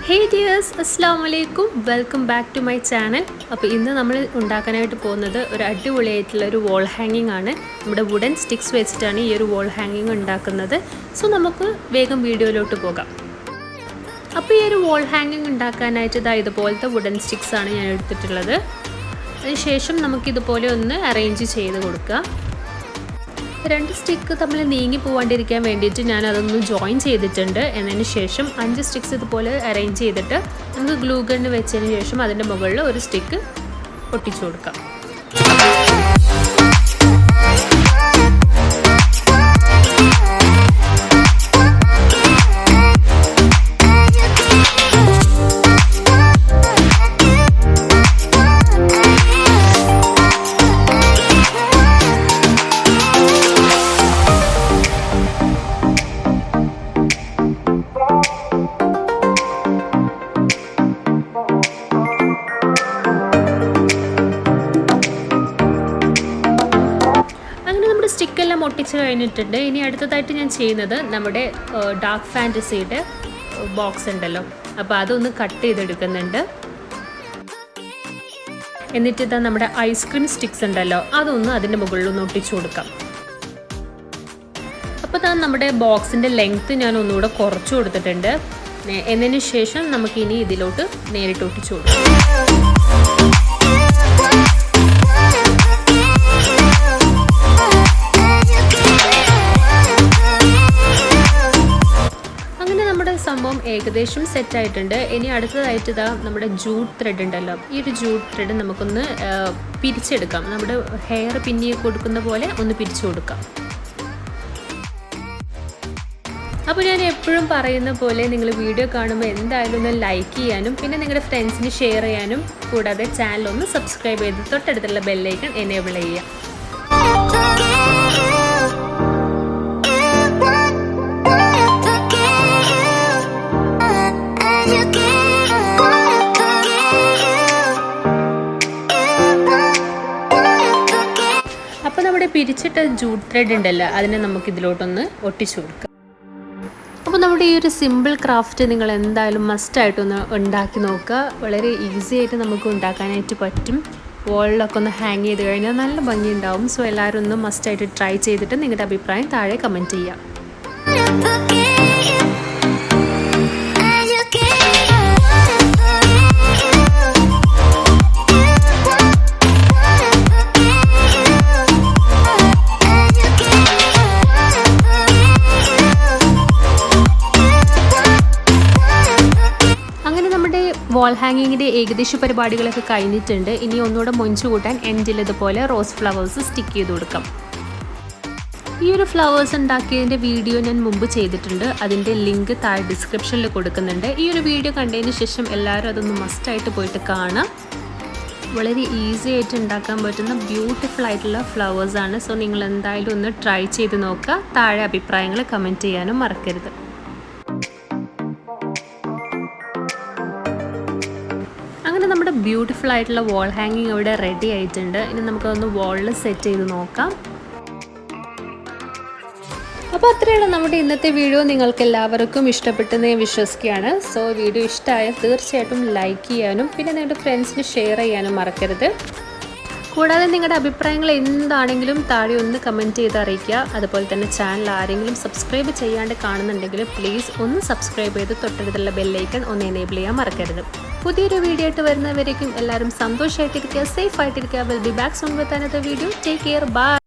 ഹേ dears, അസ്സാം വലൈക്കും. Welcome back to my channel. അപ്പോൾ ഇന്ന് നമ്മൾ ഉണ്ടാക്കാനായിട്ട് പോകുന്നത് ഒരു അടിപൊളിയായിട്ടുള്ള ഒരു വോൾ ഹാങ്ങിങ് ആണ്. നമ്മുടെ വുഡൻ സ്റ്റിക്സ് വെച്ചിട്ടാണ് ഈ ഒരു വോൾ ഹാങ്ങിങ് ഉണ്ടാക്കുന്നത്. സോ നമുക്ക് വേഗം വീഡിയോയിലോട്ട് പോകാം. അപ്പോൾ ഈ ഒരു വോൾ ഹാങ്ങിങ് ഉണ്ടാക്കാനായിട്ട് ഇതുപോലത്തെ വുഡൻ സ്റ്റിക്സ് ആണ് ഞാൻ എടുത്തിട്ടുള്ളത്. അതിനുശേഷം നമുക്കിതുപോലെ ഒന്ന് അറേഞ്ച് ചെയ്ത് കൊടുക്കുക. രണ്ട് സ്റ്റിക്ക് തമ്മിൽ നീങ്ങി പോവാണ്ടിരിക്കാൻ വേണ്ടിയിട്ട് ഞാൻ അതൊന്ന് ജോയിൻ ചെയ്തിട്ടുണ്ട്. എന്നതിന് ശേഷം 5 സ്റ്റിക്സ് ഇതുപോലെ അറേഞ്ച് ചെയ്തിട്ട് നമുക്ക് ഗ്ലൂ ഗണ്ണ് വെച്ചതിന് ശേഷം അതിൻ്റെ മുകളിൽ ഒരു സ്റ്റിക്ക് ഒട്ടിച്ചു കൊടുക്കാം. സ്റ്റിക്കെല്ലാം ഒട്ടിച്ച് കഴിഞ്ഞിട്ടുണ്ട്. ഇനി അടുത്തതായിട്ട് ഞാൻ ചെയ്യുന്നത് നമ്മുടെ ഡാർക്ക് ഫാൻറ്റസിയുടെ ബോക്സ് ഉണ്ടല്ലോ, അപ്പോൾ അതൊന്ന് കട്ട് ചെയ്തെടുക്കുന്നുണ്ട്. എന്നിട്ട് ഇതാ നമ്മുടെ ഐസ്ക്രീം സ്റ്റിക്സ് ഉണ്ടല്ലോ, അതൊന്ന് അതിൻ്റെ മുകളിലൊന്ന് ഒട്ടിച്ചു കൊടുക്കാം. അപ്പോൾ ഇതാ നമ്മുടെ ബോക്സിൻ്റെ ലെങ്ത്ത് ഞാൻ ഒന്നുകൂടെ കുറച്ച് കൊടുത്തിട്ടുണ്ട്. എന്നതിന് ശേഷം നമുക്കിനി ഇതിലോട്ട് നേരിട്ട് ഒട്ടിച്ചു കൊടുക്കാം. സംഭവം ഏകദേശം സെറ്റ് ആയിട്ടുണ്ട്. ഇനി അടുത്തതായിട്ട് നമ്മുടെ ജൂട്ട് ത്രെഡ് ഉണ്ടല്ലോ, ഈ ഒരു ജൂട്ട് ത്രെഡ് നമുക്കൊന്ന് പിരിച്ചെടുക്കാം. നമ്മുടെ ഹെയർ പിന്നി കൊടുക്കുന്ന പോലെ ഒന്ന് പിരിച്ചു കൊടുക്കാം. അപ്പോൾ ഞാൻ എപ്പോഴും പറയുന്ന പോലെ നിങ്ങൾ വീഡിയോ കാണുമ്പോൾ എന്തായാലും ഒന്ന് ലൈക്ക് ചെയ്യാനും പിന്നെ നിങ്ങളുടെ ഫ്രണ്ട്സിന് ഷെയർ ചെയ്യാനും കൂടാതെ ചാനൽ ഒന്ന് സബ്സ്ക്രൈബ് ചെയ്ത് തൊട്ടടുത്തുള്ള ബെല്ലൈക്കൺ എനേബിൾ ചെയ്യുക. അപ്പോൾ നമ്മുടെ പിരിച്ചിട്ട ജൂട്ട് ത്രെഡ് ഉണ്ടല്ലോ, അതിനെ നമുക്ക് ഇതിലോട്ടൊന്ന് ഒട്ടിച്ചു കൊടുക്കാം. അപ്പോൾ നമ്മുടെ ഈ ഒരു സിമ്പിൾ ക്രാഫ്റ്റ് നിങ്ങൾ എന്തായാലും മസ്റ്റായിട്ടൊന്ന് ഉണ്ടാക്കി നോക്കുക. വളരെ ഈസി ആയിട്ട് നമുക്ക് ഉണ്ടാക്കാനായിട്ട് പറ്റും. വോളിലൊക്കെ ഒന്ന് ഹാങ് ചെയ്ത് കഴിഞ്ഞാൽ നല്ല ഭംഗി ഉണ്ടാവും. സോ എല്ലാവരും ഒന്ന് മസ്റ്റായിട്ട് ട്രൈ ചെയ്തിട്ട് നിങ്ങളുടെ അഭിപ്രായം താഴെ കമൻറ്റ് ചെയ്യാം. വോൾ ഹാങ്ങിങ്ങിൻ്റെ ഏകദേശ പരിപാടികളൊക്കെ കഴിഞ്ഞിട്ടുണ്ട്. ഇനി ഒന്നുകൂടെ മൊഞ്ചു കൂട്ടാൻ എൻഡിൽ ഇതുപോലെ റോസ് ഫ്ലവേഴ്സ് സ്റ്റിക്ക് ചെയ്ത് കൊടുക്കാം. ഈ ഒരു ഫ്ലവേഴ്സ് ഉണ്ടാക്കിയതിൻ്റെ വീഡിയോ ഞാൻ മുമ്പ് ചെയ്തിട്ടുണ്ട്. അതിൻ്റെ ലിങ്ക് താഴെ ഡിസ്ക്രിപ്ഷനിൽ കൊടുക്കുന്നുണ്ട്. ഈ ഒരു വീഡിയോ കണ്ടതിന് ശേഷം എല്ലാവരും അതൊന്ന് മസ്റ്റായിട്ട് പോയിട്ട് കാണാം. വളരെ ഈസി ആയിട്ട് ഉണ്ടാക്കാൻ പറ്റുന്ന ബ്യൂട്ടിഫുൾ ആയിട്ടുള്ള ഫ്ലവേഴ്സാണ്. സോ നിങ്ങൾ എന്തായാലും ഒന്ന് ട്രൈ ചെയ്ത് നോക്കുക. താഴെ അഭിപ്രായങ്ങൾ കമൻറ്റ് ചെയ്യാനും മറക്കരുത്. അങ്ങനെ നമ്മുടെ ബ്യൂട്ടിഫുൾ ആയിട്ടുള്ള വോൾ ഹാങ്ങിങ് ഇവിടെ റെഡി ആയിട്ടുണ്ട്. ഇനി നമുക്കൊന്ന് വാളിൽ സെറ്റ് ചെയ്ത് നോക്കാം. അപ്പോൾ അത്രയുള്ള നമ്മുടെ ഇന്നത്തെ വീഡിയോ. നിങ്ങൾക്ക് എല്ലാവർക്കും ഇഷ്ടപ്പെട്ടെന്ന് ഞാൻ വിശ്വസിക്കുകയാണ്. സോ വീഡിയോ ഇഷ്ടമായാൽ തീർച്ചയായിട്ടും ലൈക്ക് ചെയ്യാനും പിന്നെ നിങ്ങളുടെ ഫ്രണ്ട്സിന് ഷെയർ ചെയ്യാനും മറക്കരുത്. കൂടാതെ നിങ്ങളുടെ അഭിപ്രായങ്ങൾ എന്താണെങ്കിലും താഴെ ഒന്ന് കമൻറ്റ് ചെയ്ത് അറിയിക്കുക. അതുപോലെ തന്നെ ചാനൽ ആരെങ്കിലും സബ്സ്ക്രൈബ് ചെയ്യാണ്ട് കാണുന്നുണ്ടെങ്കിൽ പ്ലീസ് ഒന്ന് സബ്സ്ക്രൈബ് ചെയ്ത് തൊട്ടടുത്തുള്ള ബെല്ലൈക്കൺ ഒന്ന് എനേബിൾ ചെയ്യാൻ മറക്കരുത്. പുതിയൊരു വീഡിയോ ആയിട്ട് വരുന്നവരേക്കും എല്ലാവരും സന്തോഷമായിട്ടിരിക്കുക, സേഫ് ആയിട്ടിരിക്കുക. Will be back soon with another video. Take care. By.